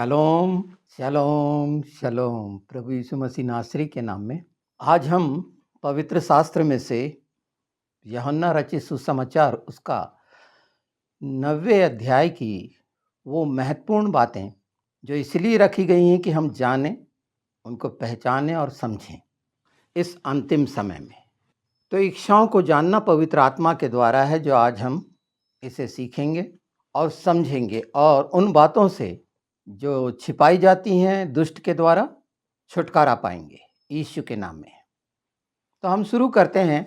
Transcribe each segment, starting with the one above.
शलोम शलोम शलोम। प्रभु यीशु मसीह नासरी के नाम में आज हम पवित्र शास्त्र में से यूहन्ना रचित सुसमाचार उसका 90वें अध्याय की वो महत्वपूर्ण बातें जो इसलिए रखी गई हैं कि हम जानें, उनको पहचानें और समझें इस अंतिम समय में। तो इच्छाओं को जानना पवित्र आत्मा के द्वारा है, जो आज हम इसे सीखेंगे और समझेंगे और उन बातों से जो छिपाई जाती हैं दुष्ट के द्वारा छुटकारा पाएंगे यीशु के नाम में। तो हम शुरू करते हैं।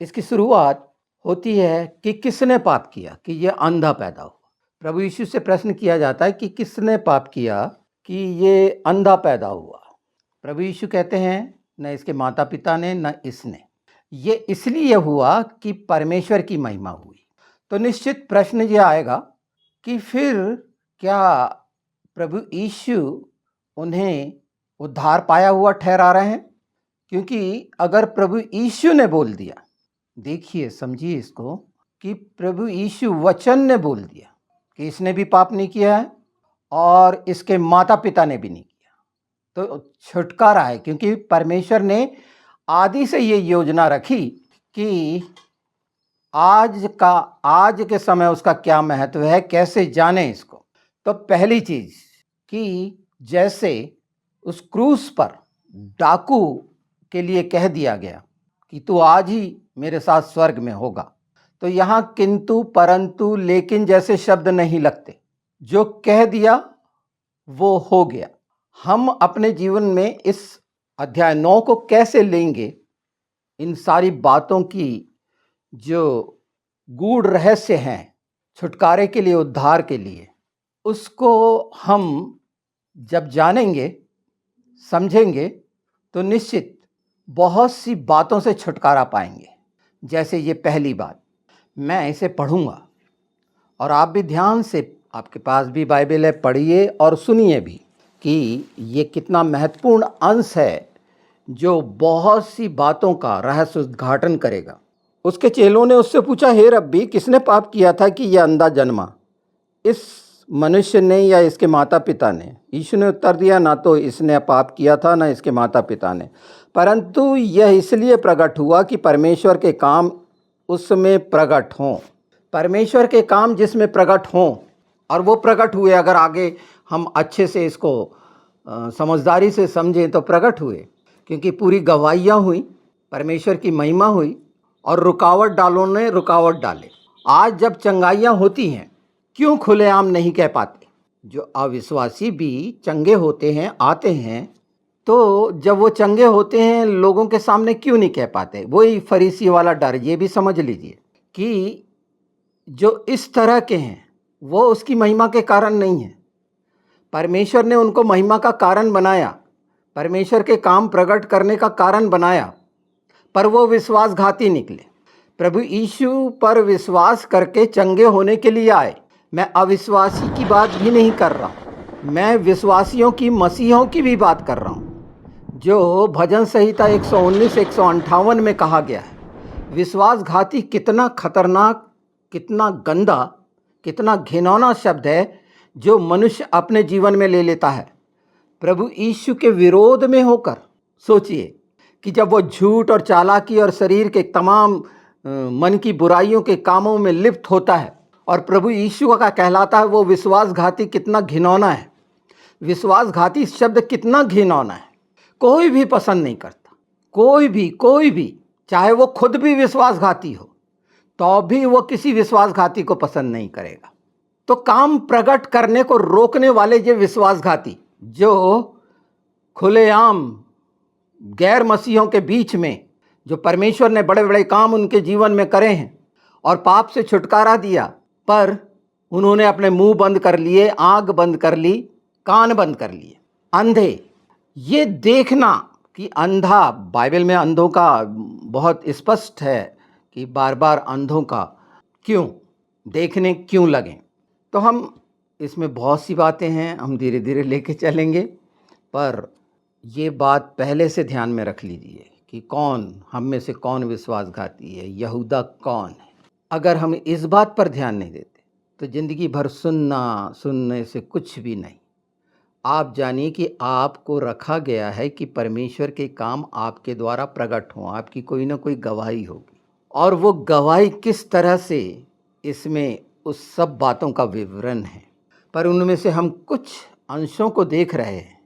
इसकी शुरुआत होती है कि किसने पाप किया कि ये अंधा पैदा हुआ। प्रभु यीशु से प्रश्न किया जाता है कि किसने पाप किया कि ये अंधा पैदा हुआ। प्रभु यीशु कहते हैं न इसके माता पिता ने न इसने, ये इसलिए हुआ कि परमेश्वर की महिमा हुई। तो निश्चित प्रश्न ये आएगा कि फिर क्या प्रभु यीशु उन्हें उद्धार पाया हुआ ठहरा रहे हैं? क्योंकि अगर प्रभु यीशु ने बोल दिया, देखिए समझिए इसको, कि प्रभु यीशु वचन ने बोल दिया कि इसने भी पाप नहीं किया है और इसके माता पिता ने भी नहीं किया, तो छुटकारा है। क्योंकि परमेश्वर ने आदि से ये योजना रखी कि आज के समय उसका क्या महत्व है, कैसे जाने इसको। तो पहली चीज कि जैसे उस क्रूस पर डाकू के लिए कह दिया गया कि तू आज ही मेरे साथ स्वर्ग में होगा, तो यहाँ किंतु परंतु लेकिन जैसे शब्द नहीं लगते। जो कह दिया वो हो गया। हम अपने जीवन में इस अध्याय 9 को कैसे लेंगे, इन सारी बातों की जो गूढ़ रहस्य हैं छुटकारे के लिए, उद्धार के लिए, उसको हम जब जानेंगे समझेंगे तो निश्चित बहुत सी बातों से छुटकारा पाएंगे। जैसे ये पहली बात, मैं इसे पढ़ूंगा और आप भी ध्यान से, आपके पास भी बाइबल है, पढ़िए और सुनिए भी कि ये कितना महत्वपूर्ण अंश है जो बहुत सी बातों का रहस्य उद्घाटन करेगा। उसके चेलों ने उससे पूछा, हे रब्बी, किसने पाप किया था कि यह अंधा जन्मा, इस मनुष्य ने या इसके माता पिता ने? यीशु ने उत्तर दिया, ना तो इसने पाप किया था ना इसके माता पिता ने, परंतु यह इसलिए प्रकट हुआ कि परमेश्वर के काम उसमें प्रकट हों। परमेश्वर के काम जिसमें प्रकट हों, और वो प्रकट हुए। अगर आगे हम अच्छे से इसको समझदारी से समझें तो प्रकट हुए, क्योंकि पूरी गवाहियाँ हुई, परमेश्वर की महिमा हुई और रुकावट डालों ने रुकावट डाले। आज जब चंगाइयाँ होती हैं, क्यों खुलेआम नहीं कह पाते? जो अविश्वासी भी चंगे होते हैं, आते हैं, तो जब वो चंगे होते हैं लोगों के सामने क्यों नहीं कह पाते? वही फरीसी वाला डर। ये भी समझ लीजिए कि जो इस तरह के हैं वो उसकी महिमा के कारण नहीं है। परमेश्वर ने उनको महिमा का कारण बनाया, परमेश्वर के काम प्रकट करने का कारण बनाया, पर वो विश्वासघाती निकले। प्रभु यीशु पर विश्वास करके चंगे होने के लिए आए। मैं अविश्वासी की बात भी नहीं कर रहा हूँ, मैं विश्वासियों की, मसीहों की भी बात कर रहा हूँ। जो भजन संहिता 119 158 में कहा गया है, विश्वासघाती कितना खतरनाक, कितना गंदा, कितना घिनौना शब्द है जो मनुष्य अपने जीवन में ले लेता है प्रभु यीशु के विरोध में होकर। सोचिए कि जब वो झूठ और चालाकी और शरीर के तमाम मन की बुराइयों के कामों में लिप्त होता है और प्रभु यीशु का कहलाता है, वो विश्वासघाती कितना घिनौना है। विश्वासघाती शब्द कितना घिनौना है, कोई भी पसंद नहीं करता। कोई भी चाहे वो खुद भी विश्वासघाती हो तो भी वो किसी विश्वासघाती को पसंद नहीं करेगा। तो काम प्रकट करने को रोकने वाले ये विश्वासघाती, जो खुलेआम गैर मसीहों के बीच में, जो परमेश्वर ने बड़े बड़े काम उनके जीवन में करे हैं और पाप से छुटकारा दिया, पर उन्होंने अपने मुंह बंद कर लिए, आंख बंद कर ली, कान बंद कर लिए। अंधे, ये देखना कि अंधा, बाइबल में अंधों का बहुत स्पष्ट है कि बार बार अंधों का क्यों देखने क्यों लगें। तो हम इसमें बहुत सी बातें हैं, हम धीरे धीरे लेके चलेंगे, पर ये बात पहले से ध्यान में रख लीजिए कि कौन हम में से कौन विश्वासघाती है, यहूदा कौन है। अगर हम इस बात पर ध्यान नहीं देते तो जिंदगी भर सुनने से कुछ भी नहीं। आप जानिए कि आपको रखा गया है कि परमेश्वर के काम आपके द्वारा प्रकट हों, आपकी कोई ना कोई गवाही होगी। और वो गवाही किस तरह से, इसमें उस सब बातों का विवरण है, पर उनमें से हम कुछ अंशों को देख रहे हैं।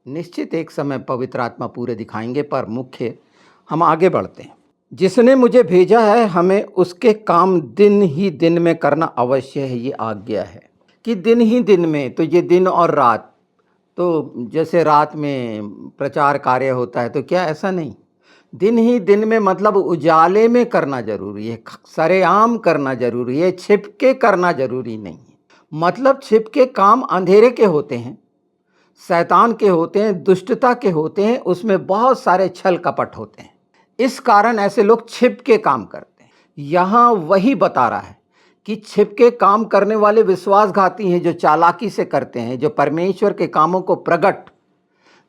निश्चित एक समय पवित्र आत्मा पूरे दिखाएंगे, पर मुख्य हम आगे बढ़ते हैं। जिसने मुझे भेजा है, हमें उसके काम दिन ही दिन में करना अवश्य है। ये आज्ञा है कि दिन ही दिन में, तो ये दिन और रात, तो जैसे रात में प्रचार कार्य होता है, तो क्या ऐसा नहीं, दिन ही दिन में मतलब उजाले में करना जरूरी है, सरेआम करना जरूरी है, छिपके करना जरूरी नहीं है। मतलब छिपके काम अंधेरे के होते हैं, शैतान के होते हैं, दुष्टता के होते हैं, उसमें बहुत सारे छल कपट होते हैं। इस कारण ऐसे लोग छिपके काम करते हैं। यहाँ वही बता रहा है कि छिपके काम करने वाले विश्वासघाती हैं, जो चालाकी से करते हैं, जो परमेश्वर के कामों को प्रकट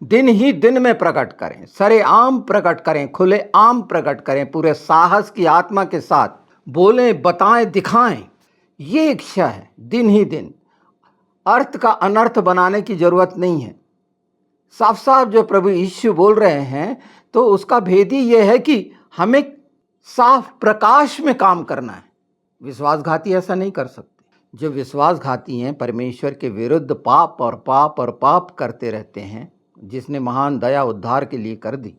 दिन ही दिन में प्रकट करें, सरेआम प्रकट करें, खुले आम प्रकट करें, पूरे साहस की आत्मा के साथ बोलें, बताएं, दिखाएं। ये इच्छा है दिन ही दिन। अर्थ का अनर्थ बनाने की जरूरत नहीं है। साफ साफ जो प्रभु यीशु बोल रहे हैं, तो उसका भेद ही यह है कि हमें साफ प्रकाश में काम करना है। विश्वासघाती ऐसा नहीं कर सकते। जो विश्वासघाती हैं, परमेश्वर के विरुद्ध पाप और पाप और पाप करते रहते हैं, जिसने महान दया उद्धार के लिए कर दी,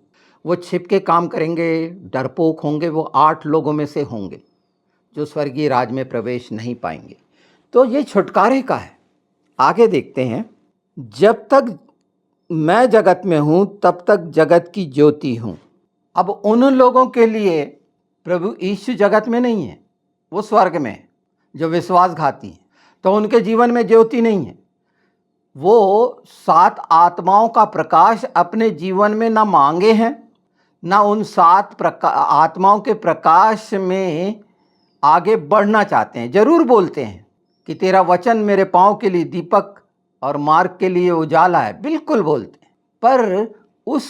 वो छिपके काम करेंगे, डरपोक होंगे। वो 8 लोगों में से होंगे जो स्वर्गीय राज में प्रवेश नहीं पाएंगे। तो ये छुटकारे का है। आगे देखते हैं। जब तक मैं जगत में हूँ, तब तक जगत की ज्योति हूँ। अब उन लोगों के लिए प्रभु यीशु जगत में नहीं है, वो स्वर्ग में है, जो विश्वासघाती हैं। तो उनके जीवन में ज्योति नहीं है। वो 7 आत्माओं का प्रकाश अपने जीवन में ना मांगे हैं, ना उन 7 आत्माओं के प्रकाश में आगे बढ़ना चाहते हैं। जरूर बोलते हैं कि तेरा वचन मेरे पाँव के लिए दीपक और मार्ग के लिए उजाला है, बिल्कुल बोलते हैं। पर उस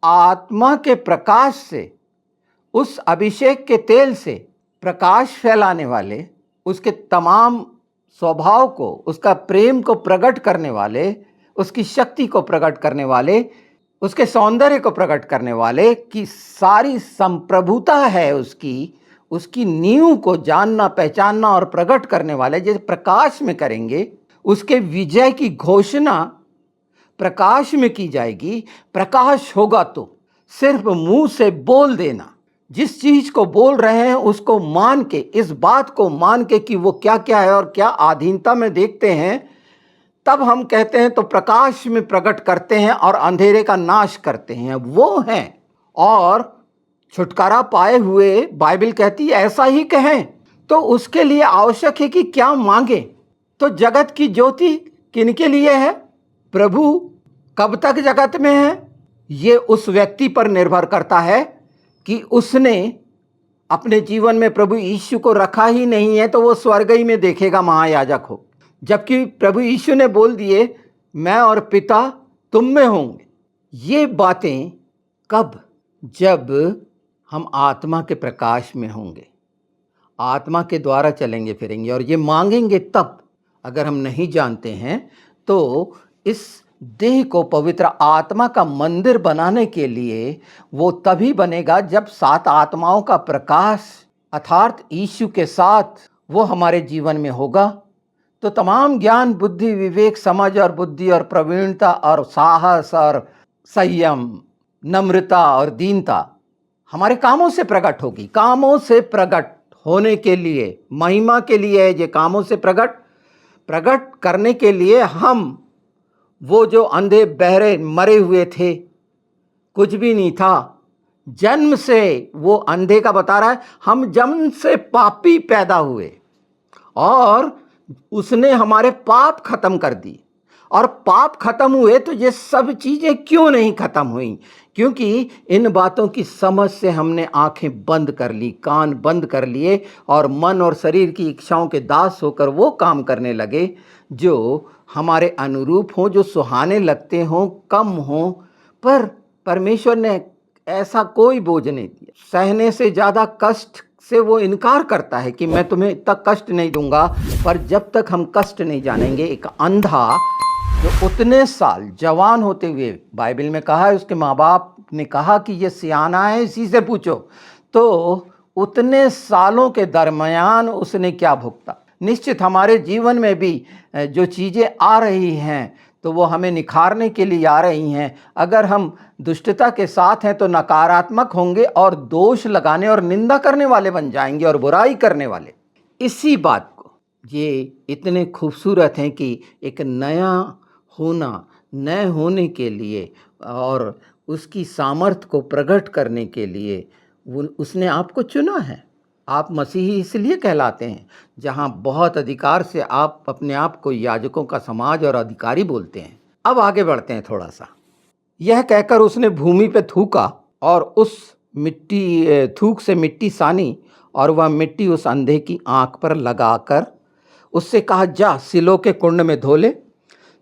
आत्मा के प्रकाश से, उस अभिषेक के तेल से प्रकाश फैलाने वाले, उसके तमाम स्वभाव को, उसका प्रेम को प्रकट करने वाले, उसकी शक्ति को प्रकट करने वाले, उसके सौंदर्य को प्रकट करने वाले, की सारी संप्रभुता है उसकी नींव को जानना, पहचानना और प्रकट करने वाले जैसे प्रकाश में करेंगे, उसके विजय की घोषणा प्रकाश में की जाएगी। प्रकाश होगा तो सिर्फ मुंह से बोल देना, जिस चीज को बोल रहे हैं उसको मान के, इस बात को मान के कि वो क्या क्या है और क्या अधीनता में देखते हैं, तब हम कहते हैं तो प्रकाश में प्रकट करते हैं और अंधेरे का नाश करते हैं, वो हैं। और छुटकारा पाए हुए बाइबल कहती है ऐसा ही कहें। तो उसके लिए आवश्यक है कि क्या मांगे। तो जगत की ज्योति किनके लिए है? प्रभु कब तक जगत में है, ये उस व्यक्ति पर निर्भर करता है कि उसने अपने जीवन में प्रभु यीशु को रखा ही नहीं है, तो वो स्वर्ग ही में देखेगा महायाजक हो। जबकि प्रभु यीशु ने बोल दिए, मैं और पिता तुम में होंगे। ये बातें कब? जब हम आत्मा के प्रकाश में होंगे, आत्मा के द्वारा चलेंगे फिरेंगे और ये मांगेंगे तब। अगर हम नहीं जानते हैं तो इस देह को पवित्र आत्मा का मंदिर बनाने के लिए वो तभी बनेगा जब 7 आत्माओं का प्रकाश अर्थात यीशु के साथ वो हमारे जीवन में होगा। तो तमाम ज्ञान, बुद्धि, विवेक, समझ और बुद्धि और प्रवीणता और साहस और संयम, नम्रता और दीनता हमारे कामों से प्रकट होगी। कामों से प्रकट होने के लिए, महिमा के लिए है ये। कामों से प्रकट करने के लिए हम वो जो अंधे, बहरे, मरे हुए थे, कुछ भी नहीं था, जन्म से वो अंधे का बता रहा है, हम जन्म से पापी पैदा हुए और उसने हमारे पाप खत्म कर दी। और पाप खत्म हुए तो ये सब चीजें क्यों नहीं खत्म हुई? क्योंकि इन बातों की समझ से हमने आंखें बंद कर ली, कान बंद कर लिए और मन और शरीर की इच्छाओं के दास होकर वो काम करने लगे जो हमारे अनुरूप हों, जो सुहाने लगते हों, कम हों। पर परमेश्वर ने ऐसा कोई बोझ नहीं दिया। सहने से ज़्यादा कष्ट से वो इनकार करता है कि मैं तुम्हें इतना कष्ट नहीं दूंगा। पर जब तक हम कष्ट नहीं जानेंगे, एक अंधा जो उतने साल जवान होते हुए, बाइबल में कहा है उसके माँ बाप ने कहा कि ये सियाना है, इसी से पूछो, तो उतने सालों के दरमियान उसने क्या भुगता। निश्चित हमारे जीवन में भी जो चीज़ें आ रही हैं तो वो हमें निखारने के लिए आ रही हैं। अगर हम दुष्टता के साथ हैं तो नकारात्मक होंगे और दोष लगाने और निंदा करने वाले बन जाएंगे और बुराई करने वाले। इसी बात को ये इतने खूबसूरत हैं कि एक नया होना, नए होने के लिए और उसकी सामर्थ को प्रकट करने के लिए उसने आपको चुना है। आप मसीही इसलिए कहलाते हैं, जहाँ बहुत अधिकार से आप अपने आप को याजकों का समाज और अधिकारी बोलते हैं। अब आगे बढ़ते हैं थोड़ा सा। यह कहकर उसने भूमि पे थूका और उस थूक से मिट्टी सानी और वह मिट्टी उस अंधे की आंख पर लगाकर उससे कहा, जा सिलो के कुंड में धो ले।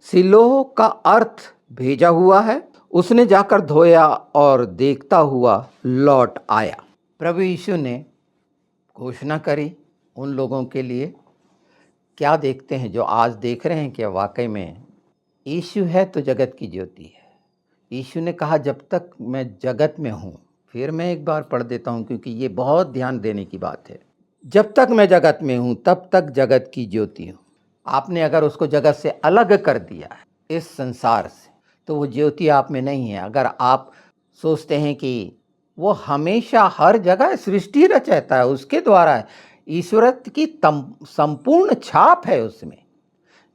सिलो का अर्थ भेजा हुआ है। उसने जाकर धोया और देखता हुआ लौट आया। प्रभु यीशु ने घोषणा करी उन लोगों के लिए। क्या देखते हैं जो आज देख रहे हैं कि वाकई में यीशु है तो जगत की ज्योति है। यीशु ने कहा, जब तक मैं जगत में हूँ, फिर मैं एक बार पढ़ देता हूँ क्योंकि ये बहुत ध्यान देने की बात है। जब तक मैं जगत में हूँ तब तक जगत की ज्योति हूँ। आपने अगर उसको जगत से अलग कर दिया है, इस संसार से, तो वो ज्योति आप में नहीं है। अगर आप सोचते हैं कि वो हमेशा हर जगह सृष्टि रचयिता है, उसके द्वारा है, ईश्वर की संपूर्ण छाप है उसमें।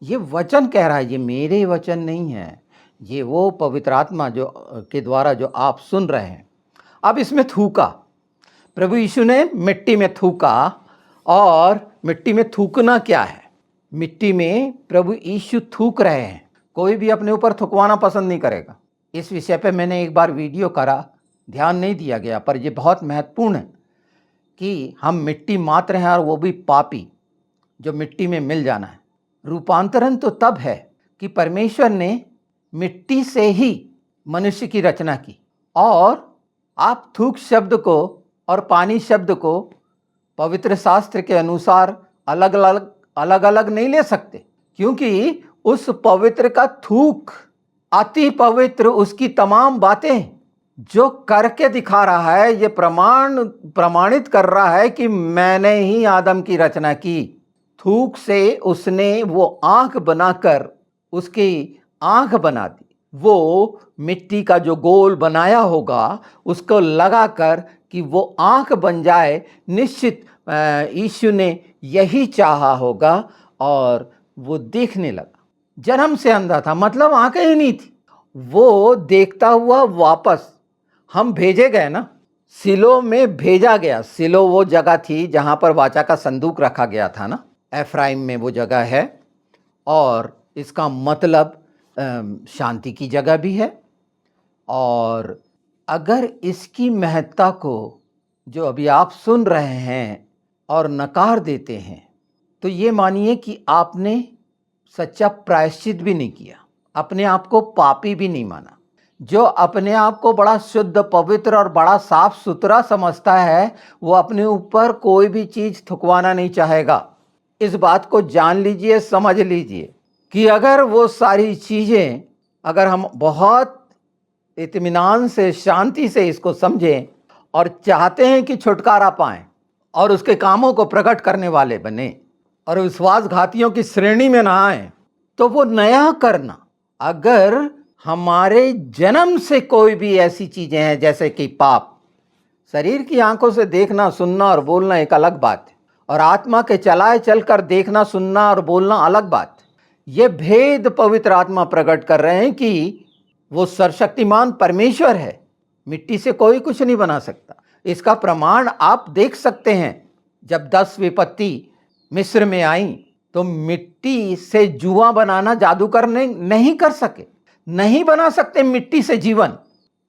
ये वचन कह रहा है, ये मेरे वचन नहीं है, ये वो पवित्र आत्मा जो के द्वारा जो आप सुन रहे हैं। अब इसमें थूका, प्रभु यीशु ने मिट्टी में थूका। और मिट्टी में थूकना क्या है? मिट्टी में प्रभु यीशु थूक रहे हैं। कोई भी अपने ऊपर थुकवाना पसंद नहीं करेगा। इस विषय पे मैंने एक बार वीडियो करा, ध्यान नहीं दिया गया, पर यह बहुत महत्वपूर्ण है कि हम मिट्टी मात्र हैं और वो भी पापी, जो मिट्टी में मिल जाना है। रूपांतरण तो तब है कि परमेश्वर ने मिट्टी से ही मनुष्य की रचना की। और आप थूक शब्द को और पानी शब्द को पवित्र शास्त्र के अनुसार अलग अलग नहीं ले सकते, क्योंकि उस पवित्र का थूक अति पवित्र, उसकी तमाम बातें जो करके दिखा रहा है, ये प्रमाणित कर रहा है कि मैंने ही आदम की रचना की। थूक से उसने वो आंख बनाकर उसकी आंख बना दी। वो मिट्टी का जो गोल बनाया होगा उसको लगाकर कि वो आंख बन जाए, निश्चित यीशु ने यही चाहा होगा और वो देखने लगा। जन्म से अंधा था, मतलब आंखें ही नहीं थी। वो देखता हुआ वापस, हम भेजे गए ना, सिलो में भेजा गया। सिलो वो जगह थी जहां पर वाचा का संदूक रखा गया था ना, एफ्राइम में वो जगह है। और इसका मतलब शांति की जगह भी है। और अगर इसकी महत्ता को जो अभी आप सुन रहे हैं और नकार देते हैं, तो ये मानिए कि आपने सच्चा प्रायश्चित भी नहीं किया, अपने आप को पापी भी नहीं माना। जो अपने आप को बड़ा शुद्ध, पवित्र और बड़ा साफ सुथरा समझता है, वो अपने ऊपर कोई भी चीज थुकवाना नहीं चाहेगा। इस बात को जान लीजिए, समझ लीजिए कि अगर वो सारी चीजें, अगर हम बहुत इत्मीनान से, शांति से इसको समझें और चाहते हैं कि छुटकारा पाएं और उसके कामों को प्रकट करने वाले बने और विश्वासघातियों की श्रेणी में ना आए, तो वो नया करना। अगर हमारे जन्म से कोई भी ऐसी चीजें हैं जैसे कि पाप, शरीर की आंखों से देखना, सुनना और बोलना एक अलग बात है, और आत्मा के चलाए चलकर देखना, सुनना और बोलना अलग बात है। ये भेद पवित्र आत्मा प्रकट कर रहे हैं कि वो सर्वशक्तिमान परमेश्वर है, मिट्टी से कोई कुछ नहीं बना सकता। इसका प्रमाण आप देख सकते हैं। जब 10 विपत्ति मिस्र में आई तो मिट्टी से जुआ बनाना जादूगर नहीं कर सके, नहीं बना सकते मिट्टी से जीवन।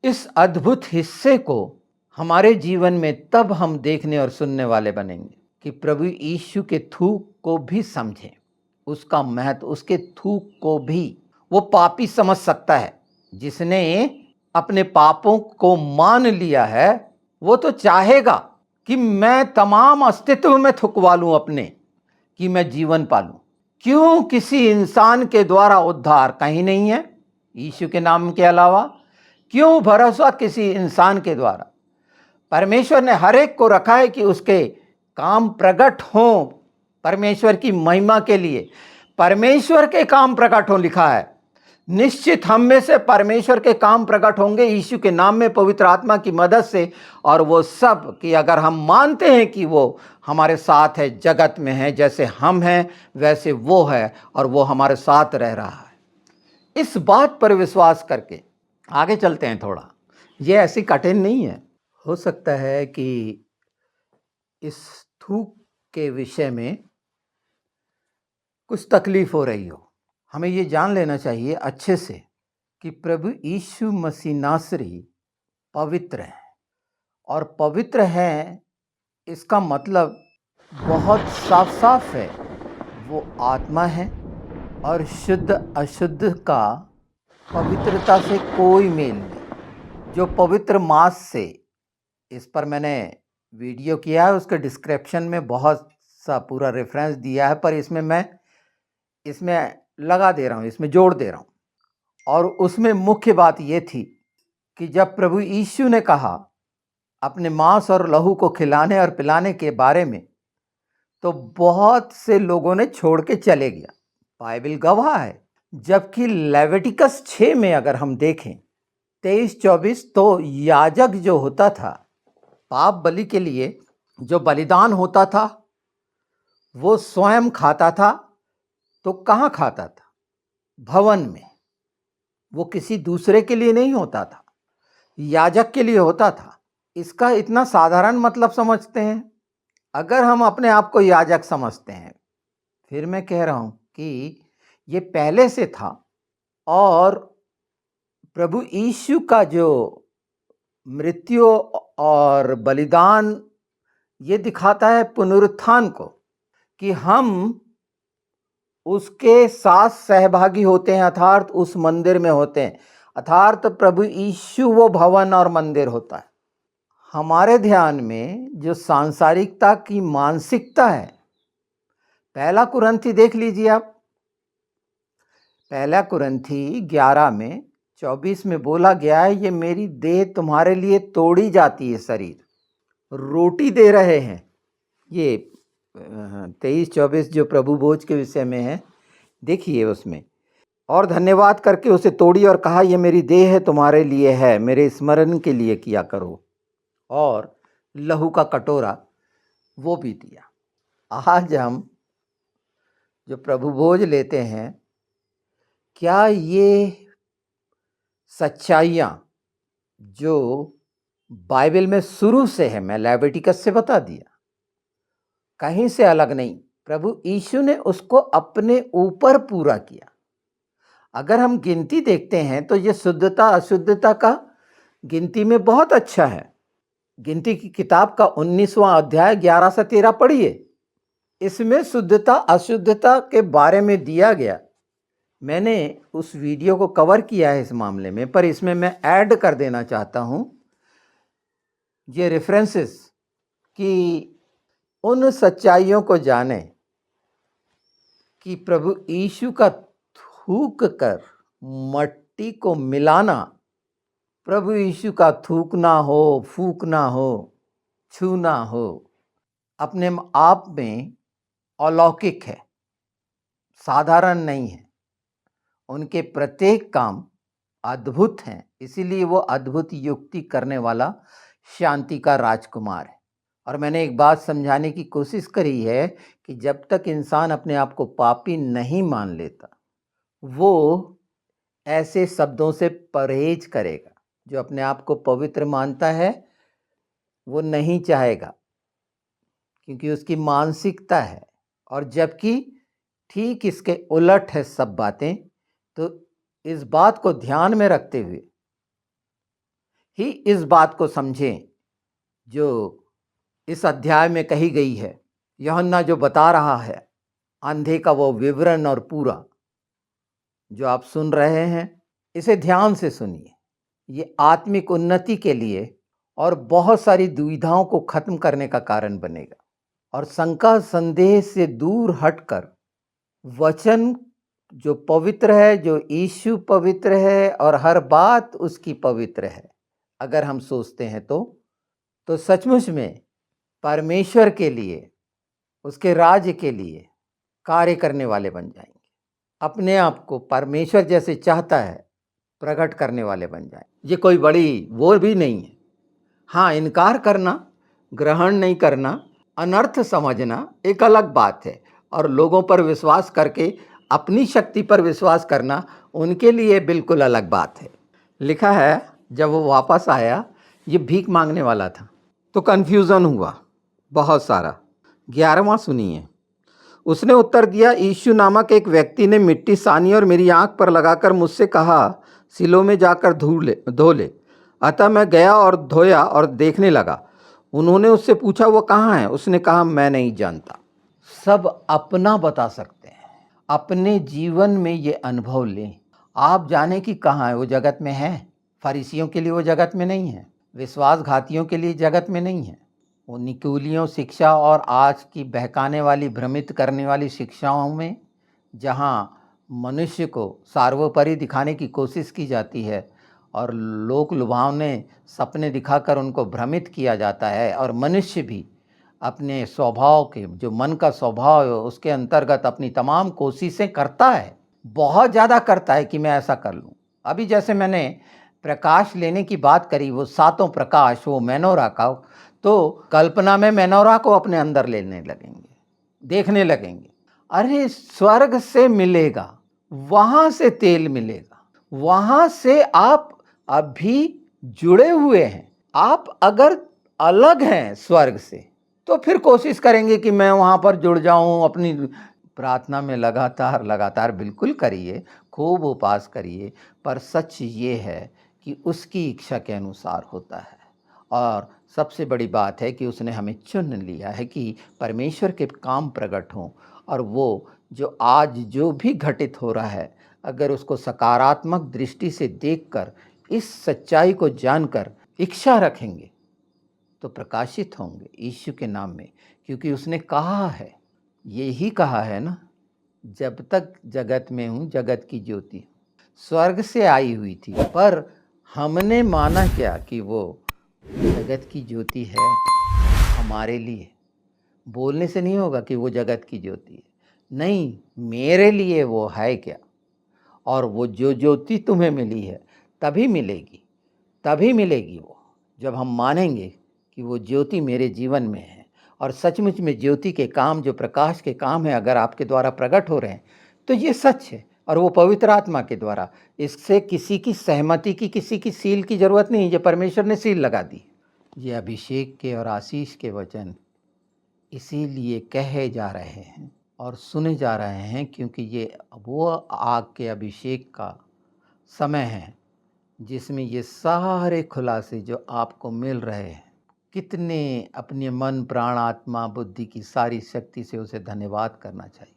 इस अद्भुत हिस्से को हमारे जीवन में तब हम देखने और सुनने वाले बनेंगे कि प्रभु यीशु के थूक को भी समझें, उसका महत्व, उसके थूक को भी वो पापी समझ सकता है। जिसने अपने पापों को मान लिया है, वो तो चाहेगा कि मैं तमाम अस्तित्व में थुकवा लूं अपने, कि मैं जीवन पालूं। क्यों किसी इंसान के द्वारा उद्धार कहीं नहीं है यीशु के नाम के अलावा? क्यों भरोसा किसी इंसान के द्वारा? परमेश्वर ने हर एक को रखा है कि उसके काम प्रकट हों परमेश्वर की महिमा के लिए। परमेश्वर के काम प्रकट हों लिखा है। निश्चित हम में से परमेश्वर के काम प्रकट होंगे यीशु के नाम में पवित्र आत्मा की मदद से। और वो सब कि अगर हम मानते हैं कि वो हमारे साथ है, जगत में है, जैसे हम हैं वैसे वो है और वो हमारे साथ रह रहा है। इस बात पर विश्वास करके आगे चलते हैं थोड़ा। ये ऐसी कठिन नहीं है। हो सकता है कि इस थूक के विषय में कुछ तकलीफ हो रही हो। हमें ये जान लेना चाहिए अच्छे से कि प्रभु यीशु मसीह नासरी पवित्र है। और पवित्र है इसका मतलब बहुत साफ साफ है, वो आत्मा है और शुद्ध अशुद्ध का पवित्रता से कोई मेल नहीं। जो पवित्र मांस से, इस पर मैंने वीडियो किया है, उसके डिस्क्रिप्शन में बहुत सा पूरा रेफरेंस दिया है, पर इसमें मैं लगा दे रहा हूँ, इसमें जोड़ दे रहा हूँ। और उसमें मुख्य बात ये थी कि जब प्रभु यीशु ने कहा अपने मांस और लहू को खिलाने और पिलाने के बारे में, तो बहुत से लोगों ने छोड़ के चले गया। बाइबल गवाह है। जबकि लेविटिकस 6 में अगर हम देखें 23-24, तो याजक जो होता था पाप बलि के लिए जो बलिदान होता था वो स्वयं खाता था। तो कहाँ खाता था? भवन में। वो किसी दूसरे के लिए नहीं होता था, याजक के लिए होता था। इसका इतना साधारण मतलब समझते हैं। अगर हम अपने आप को याजक समझते हैं, फिर मैं कह रहा हूं कि ये पहले से था। और प्रभु यीशु का जो मृत्यु और बलिदान ये दिखाता है पुनरुत्थान को, कि हम उसके साथ सहभागी होते हैं, अर्थात उस मंदिर में होते हैं। अर्थात प्रभु यीशु वो भवन और मंदिर होता है। हमारे ध्यान में जो सांसारिकता की मानसिकता है, पहला कुरिन्थी देख लीजिए आप। पहला कुरिन्थी 11 में 24 में बोला गया है, ये मेरी देह तुम्हारे लिए तोड़ी जाती है। शरीर रोटी दे रहे हैं। ये 23-24 जो प्रभु भोज के विषय में है, देखिए उसमें। और धन्यवाद करके उसे तोड़ी और कहा, ये मेरी देह है, तुम्हारे लिए है, मेरे स्मरण के लिए किया करो। और लहू का कटोरा वो भी दिया। आज हम जो प्रभु भोज लेते हैं, क्या ये सच्चाइयाँ जो बाइबल में शुरू से है, मैं लेविटिकस से बता दिया, कहीं से अलग नहीं, प्रभु यीशु ने उसको अपने ऊपर पूरा किया। अगर हम गिनती देखते हैं तो ये शुद्धता अशुद्धता का गिनती में बहुत अच्छा है। गिनती की किताब का 19वां अध्याय 11 से 13 पढ़िए। इसमें शुद्धता अशुद्धता के बारे में दिया गया। मैंने उस वीडियो को कवर किया है इस मामले में, पर इसमें मैं ऐड कर देना चाहता हूं ये रेफरेंसेस, कि उन सच्चाइयों को जाने कि प्रभु यीशु का थूक कर मट्टी को मिलाना, प्रभु यीशु का थूकना हो, फूकना हो, छूना हो, अपने आप में अलौकिक है, साधारण नहीं है। उनके प्रत्येक काम अद्भुत हैं, इसीलिए वो अद्भुत युक्ति करने वाला शांति का राजकुमार है। और मैंने एक बात समझाने की कोशिश करी है कि जब तक इंसान अपने आप को पापी नहीं मान लेता, वो ऐसे शब्दों से परहेज करेगा। जो अपने आप को पवित्र मानता है वो नहीं चाहेगा, क्योंकि उसकी मानसिकता है। और जबकि ठीक इसके उलट है सब बातें। तो इस बात को ध्यान में रखते हुए ही इस बात को समझें जो इस अध्याय में कही गई है। यूहन्ना जो बता रहा है अंधे का वो विवरण और पूरा जो आप सुन रहे हैं, इसे ध्यान से सुनिए। ये आत्मिक उन्नति के लिए और बहुत सारी दुविधाओं को खत्म करने का कारण बनेगा। और शंका संदेह से दूर हटकर वचन जो पवित्र है, जो यीशु पवित्र है और हर बात उसकी पवित्र है, अगर हम सोचते हैं तो सचमुच में परमेश्वर के लिए, उसके राज्य के लिए कार्य करने वाले बन जाएंगे। अपने आप को परमेश्वर जैसे चाहता है प्रकट करने वाले बन जाए। ये कोई बड़ी वो भी नहीं है। हाँ, इनकार करना, ग्रहण नहीं करना, अनर्थ समझना एक अलग बात है, और लोगों पर विश्वास करके अपनी शक्ति पर विश्वास करना उनके लिए बिल्कुल अलग बात है। लिखा है जब वो वापस आया, ये भीख मांगने वाला था, तो कन्फ्यूज़न हुआ बहुत सारा। 11वां सुनिए। उसने उत्तर दिया, यीशु नामक एक व्यक्ति ने मिट्टी सानी और मेरी आंख पर लगाकर मुझसे कहा, सिलो में जाकर धो ले। अतः मैं गया और धोया और देखने लगा। उन्होंने उससे पूछा, वो कहाँ है? उसने कहा, मैं नहीं जानता। सब अपना बता सकते हैं, अपने जीवन में ये अनुभव लें। आप जाने कि कहाँ है, वो जगत में है। फरीसियों के लिए वो जगत में नहीं है, विश्वासघातियों के लिए जगत में नहीं है। वो निकुलियों शिक्षा और आज की बहकाने वाली, भ्रमित करने वाली शिक्षाओं में, जहाँ मनुष्य को सर्वोपरि दिखाने की कोशिश की जाती है और लोक लुभावने सपने दिखाकर उनको भ्रमित किया जाता है, और मनुष्य भी अपने स्वभाव के, जो मन का स्वभाव है, उसके अंतर्गत अपनी तमाम कोशिशें करता है, बहुत ज़्यादा करता है कि मैं ऐसा कर लूँ। अभी जैसे मैंने प्रकाश लेने की बात करी, वो सातों प्रकाश, वो मेनोरा का, तो कल्पना में मेनोरा को अपने अंदर लेने लगेंगे, देखने लगेंगे। अरे स्वर्ग से मिलेगा, वहाँ से तेल मिलेगा, वहाँ से आप अभी जुड़े हुए हैं। आप अगर अलग हैं स्वर्ग से, तो फिर कोशिश करेंगे कि मैं वहाँ पर जुड़ जाऊँ। अपनी प्रार्थना में लगातार बिल्कुल करिए, खूब उपवास करिए, पर सच ये है कि उसकी इच्छा के अनुसार होता है। और सबसे बड़ी बात है कि उसने हमें चुन लिया है कि परमेश्वर के काम प्रकट हों, और वो जो आज जो भी घटित हो रहा है, अगर उसको सकारात्मक दृष्टि से देखकर, इस सच्चाई को जानकर इच्छा रखेंगे, तो प्रकाशित होंगे यीशु के नाम में। क्योंकि उसने कहा है, यही कहा है ना, जब तक जगत में हूँ जगत की ज्योति स्वर्ग से आई हुई थी, पर हमने माना क्या कि वो जगत की ज्योति है हमारे लिए। बोलने से नहीं होगा कि वो जगत की ज्योति है, नहीं, मेरे लिए वो है क्या। और वो जो ज्योति तुम्हें मिली है तभी मिलेगी वो, जब हम मानेंगे कि वो ज्योति मेरे जीवन में है। और सचमुच में ज्योति के काम, जो प्रकाश के काम है, अगर आपके द्वारा प्रकट हो रहे हैं, तो ये सच है, और वो पवित्र आत्मा के द्वारा। इससे किसी की सहमति की, किसी की सील की जरूरत नहीं, ये परमेश्वर ने सील लगा दी। ये अभिषेक के और आशीष के वचन इसीलिए कहे जा रहे हैं और सुने जा रहे हैं, क्योंकि ये वो आग के अभिषेक का समय है जिसमें ये सारे खुलासे जो आपको मिल रहे हैं। कितने अपने मन, प्राण, आत्मा, बुद्धि की सारी शक्ति से उसे धन्यवाद करना चाहिए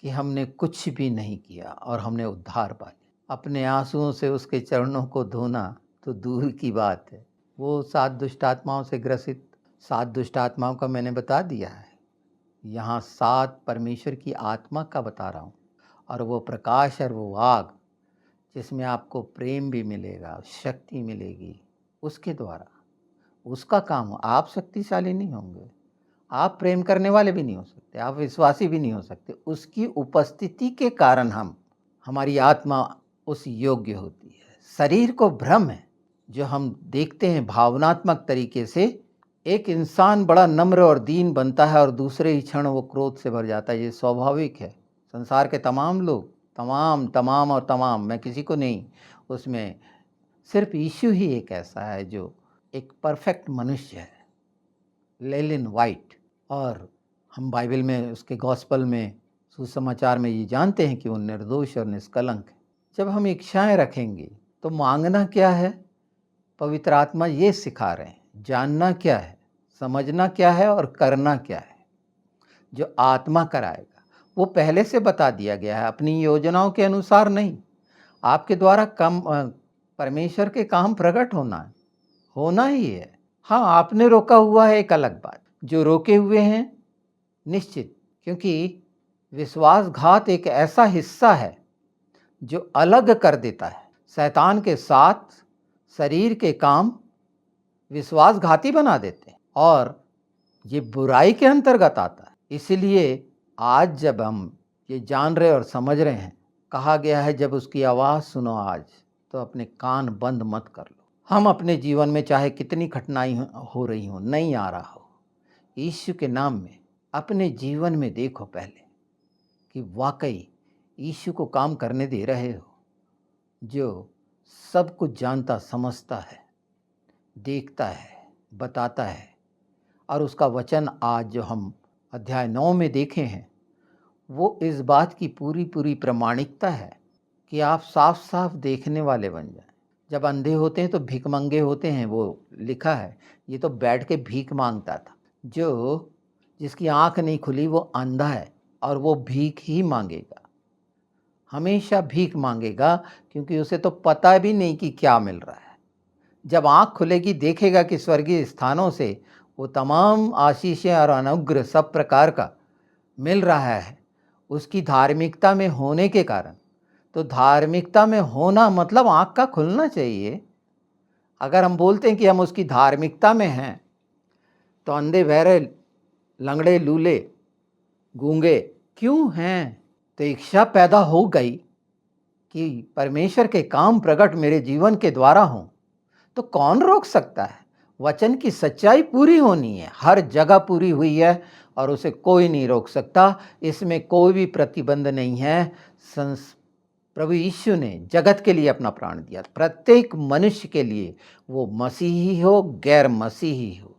कि हमने कुछ भी नहीं किया और हमने उद्धार पा लिया। अपने आंसुओं से उसके चरणों को धोना तो दूर की बात है। वो 7 दुष्ट आत्माओं से ग्रसित, 7 दुष्ट आत्माओं का मैंने बता दिया है। यहाँ 7 परमेश्वर की आत्मा का बता रहा हूँ। और वो प्रकाश और वो आग, जिसमें आपको प्रेम भी मिलेगा, शक्ति मिलेगी, उसके द्वारा उसका काम हो। आप शक्तिशाली नहीं होंगे, आप प्रेम करने वाले भी नहीं हो सकते, आप विश्वासी भी नहीं हो सकते। उसकी उपस्थिति के कारण हमारी आत्मा उस योग्य होती है। शरीर को भ्रम है, जो हम देखते हैं भावनात्मक तरीके से। एक इंसान बड़ा नम्र और दीन बनता है और दूसरे ही क्षण वो क्रोध से भर जाता है। ये स्वाभाविक है। संसार के तमाम लोग, तमाम, मैं किसी को नहीं, उसमें सिर्फ यीशु ही एक ऐसा है जो एक परफेक्ट मनुष्य है, लेलिन वाइट। और हम बाइबल में, उसके गॉस्पल में, सुसमाचार में ये जानते हैं कि वो निर्दोष और निष्कलंक है। जब हम इच्छाएं रखेंगे तो मांगना क्या है, पवित्र आत्मा ये सिखा रहे हैं। जानना क्या है, समझना क्या है और करना क्या है, जो आत्मा कराएगा। वो पहले से बता दिया गया है, अपनी योजनाओं के अनुसार नहीं। आपके द्वारा परमेश्वर के काम प्रकट होना ही है। हाँ, आपने रोका हुआ है एक अलग बात, जो रोके हुए हैं निश्चित, क्योंकि विश्वासघात एक ऐसा हिस्सा है जो अलग कर देता है। शैतान के साथ शरीर के काम विश्वासघाती बना देते हैं और ये बुराई के अंतर्गत आता है। इसलिए आज जब हम ये जान रहे और समझ रहे हैं, कहा गया है जब उसकी आवाज़ सुनो आज तो अपने कान बंद मत कर लो। हम अपने जीवन में चाहे कितनी कठिनाई हो रही हो, नहीं आ रहा हो, यीशु के नाम में अपने जीवन में देखो पहले कि वाकई यीशु को काम करने दे रहे हो, जो सब कुछ जानता समझता है, देखता है, बताता है। और उसका वचन आज जो हम अध्याय 9 में देखे हैं, वो इस बात की पूरी पूरी प्रामाणिकता है कि आप साफ साफ देखने वाले बन जाएं। जब अंधे होते हैं तो भिखमंगे होते हैं, वो लिखा है। ये तो बैठ के भीख मांगता था। जो जिसकी आंख नहीं खुली वो अंधा है और वो भीख ही मांगेगा, हमेशा भीख मांगेगा, क्योंकि उसे तो पता भी नहीं कि क्या मिल रहा है। जब आंख खुलेगी देखेगा कि स्वर्गीय स्थानों से वो तमाम आशीषें और अनुग्रह सब प्रकार का मिल रहा है उसकी धार्मिकता में होने के कारण। तो धार्मिकता में होना मतलब आंख का खुलना चाहिए। अगर हम बोलते हैं कि हम उसकी धार्मिकता में हैं, तो अंधे बहरे लंगड़े लूले गूंगे क्यों हैं? तो इच्छा पैदा हो गई कि परमेश्वर के काम प्रकट मेरे जीवन के द्वारा हों, तो कौन रोक सकता है? वचन की सच्चाई पूरी होनी है, हर जगह पूरी हुई है और उसे कोई नहीं रोक सकता। इसमें कोई भी प्रतिबंध नहीं है। प्रभु यीशु ने जगत के लिए अपना प्राण दिया, प्रत्येक मनुष्य के लिए, वो मसीही हो गैर मसीही हो।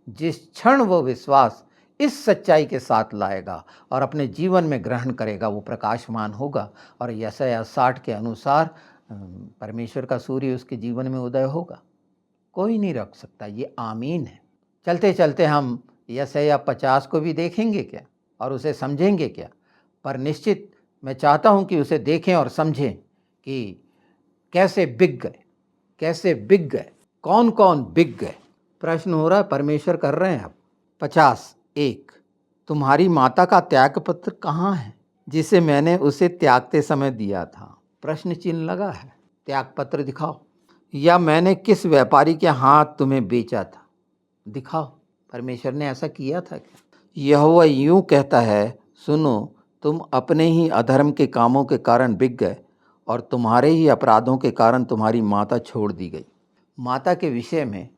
जिस क्षण वो विश्वास इस सच्चाई के साथ लाएगा और अपने जीवन में ग्रहण करेगा, वो प्रकाशमान होगा और यशायाह 60 के अनुसार परमेश्वर का सूर्य उसके जीवन में उदय होगा। कोई नहीं रख सकता। ये आमीन है। चलते चलते हम यशायाह 50 को भी देखेंगे क्या और उसे समझेंगे क्या? पर निश्चित मैं चाहता हूं कि उसे देखें और समझें कि कैसे बिक गए, कैसे बिक गए, कौन कौन बिक गए। प्रश्न हो रहा है, परमेश्वर कर रहे हैं। अब 50:1 तुम्हारी माता का त्याग पत्र कहाँ है, जिसे मैंने उसे त्यागते समय दिया था? प्रश्न चिन्ह लगा है। त्याग पत्र दिखाओ। या मैंने किस व्यापारी के हाथ तुम्हें बेचा था? दिखाओ, परमेश्वर ने ऐसा किया था क्या? यहोवा यूं कहता है, सुनो, तुम अपने ही अधर्म के कामों के कारण बिक गए और तुम्हारे ही अपराधों के कारण तुम्हारी माता छोड़ दी गई। माता के विषय में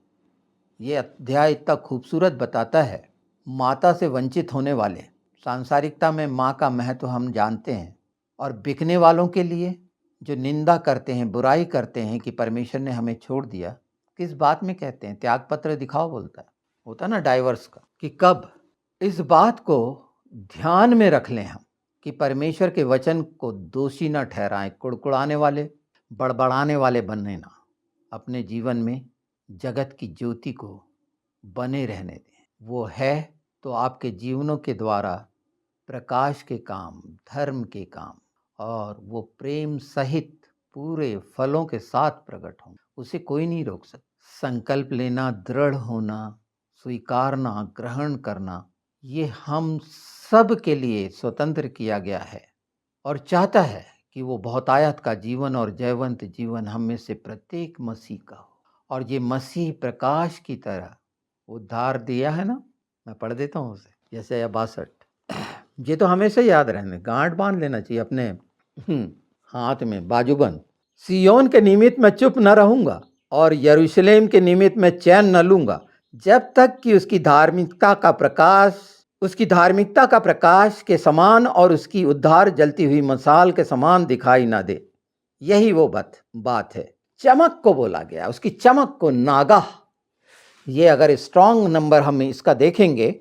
ये अध्याय इतना खूबसूरत बताता है। माता से वंचित होने वाले, सांसारिकता में माँ का महत्व हम जानते हैं, और बिकने वालों के लिए जो निंदा करते हैं, बुराई करते हैं कि परमेश्वर ने हमें छोड़ दिया, किस बात में कहते हैं? त्याग पत्र दिखाओ बोलता है। होता ना डाइवर्स का, कि कब इस बात को ध्यान में रख लें हम कि परमेश्वर के वचन को दोषी न ठहराएं। कुड़कुड़ाने वाले, बड़बड़ाने वाले बनने ना, अपने जीवन में जगत की ज्योति को बने रहने दें। वो है तो आपके जीवनों के द्वारा प्रकाश के काम, धर्म के काम, और वो प्रेम सहित पूरे फलों के साथ प्रकट हों। उसे कोई नहीं रोक सकता। संकल्प लेना, दृढ़ होना, स्वीकारना, ग्रहण करना, ये हम सब के लिए स्वतंत्र किया गया है और चाहता है कि वो बहुतायत का जीवन और जयवंत जीवन हम में से प्रत्येक मसीह का हो। और ये मसीह प्रकाश की तरह उद्धार दिया है ना। मैं पढ़ देता हूँ उसे, जैसे 62। ये तो हमेशा याद रहने, गांठ बांध लेना चाहिए अपने हाथ में, बाजूबंद। सियोन के निमित्त मैं चुप न रहूंगा और यरूशलेम के निमित्त मैं चैन न लूंगा, जब तक कि उसकी धार्मिकता का प्रकाश के समान और उसकी उद्धार जलती हुई मसाल के समान दिखाई ना दे। यही वो बात है। चमक को बोला गया, उसकी चमक को, नागा। ये अगर स्ट्रॉन्ग नंबर हम इसका देखेंगे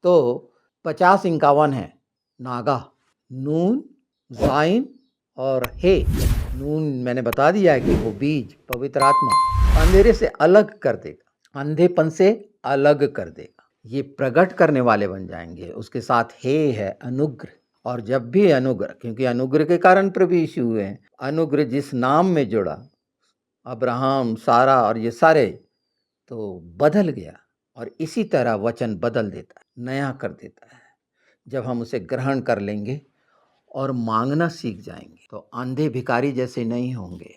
तो 50-51 है। नागा, नून, जाइन और हे। नून मैंने बता दिया है कि वो बीज, पवित्र आत्मा अंधेरे से अलग कर देगा, अंधेपन से अलग कर देगा। ये प्रकट करने वाले बन जाएंगे। उसके साथ हे है, अनुग्रह। और जब भी अनुग्रह, क्योंकि अनुग्रह के कारण प्रभु यीशु हुए हैं, अनुग्रह जिस नाम में जुड़ा, अब्राहम, सारा और ये सारे, तो बदल गया। और इसी तरह वचन बदल देता है, नया कर देता है। जब हम उसे ग्रहण कर लेंगे और मांगना सीख जाएंगे तो अंधे भिखारी जैसे नहीं होंगे,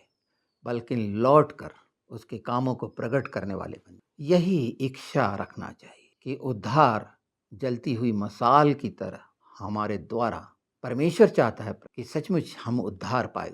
बल्कि लौट कर उसके कामों को प्रकट करने वाले बन। यही इच्छा रखना चाहिए कि उद्धार जलती हुई मशाल की तरह हमारे द्वारा परमेश्वर चाहता है कि सचमुच हम उद्धार पाए।